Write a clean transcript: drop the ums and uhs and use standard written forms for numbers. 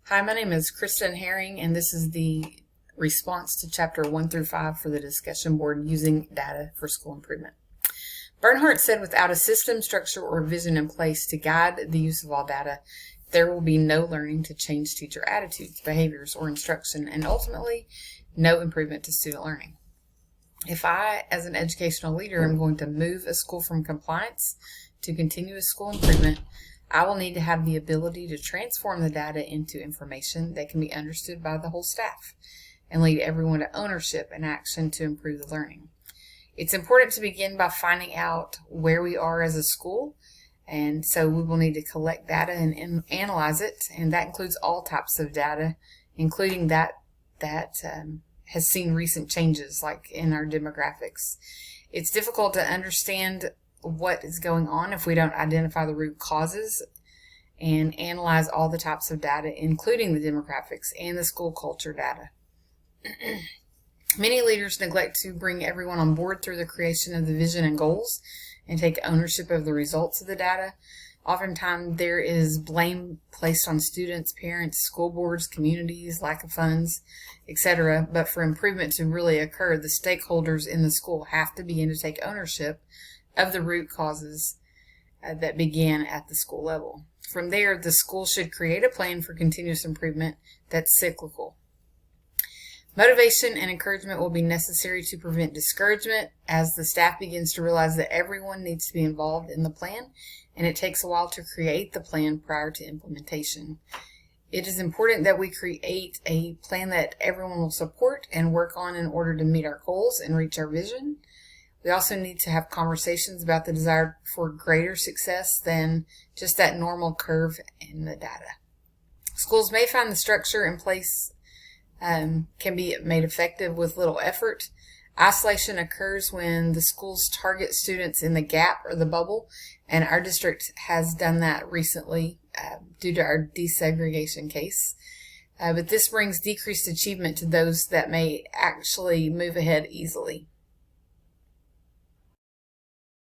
Hi, my name is Kristen Herring, and this is the response to Chapter 1 through 5 for the discussion board using data for school improvement. Bernhardt said, without a system, structure, or vision in place to guide the use of all data, there will be no learning to change teacher attitudes, behaviors, or instruction, and ultimately, no improvement to student learning. If I, as an educational leader, am going to move a school from compliance to continuous school improvement, I will need to have the ability to transform the data into information that can be understood by the whole staff and lead everyone to ownership and action to improve the learning. It's important to begin by finding out where we are as a school, and so we will need to collect data and analyze it, and that includes all types of data, including that has seen recent changes, like in our demographics. It's difficult to understand what is going on if we don't identify the root causes and analyze all the types of data, including the demographics and the school culture data. Many leaders neglect to bring everyone on board through the creation of the vision and goals and take ownership of the results of the data. Oftentimes there is blame placed on students, parents, school boards, communities, lack of funds, etc. But for improvement to really occur, the stakeholders in the school have to begin to take ownership of the root causes that began at the school level. From there, the school should create a plan for continuous improvement that's cyclical. Motivation and encouragement will be necessary to prevent discouragement as the staff begins to realize that everyone needs to be involved in the plan, and it takes a while to create the plan prior to implementation. It is important that we create a plan that everyone will support and work on in order to meet our goals and reach our vision. We also need to have conversations about the desire for greater success than just that normal curve in the data. Schools may find the structure in place can be made effective with little effort. Isolation occurs when the schools target students in the gap or the bubble, and our district has done that recently due to our desegregation case. But this brings decreased achievement to those that may actually move ahead easily.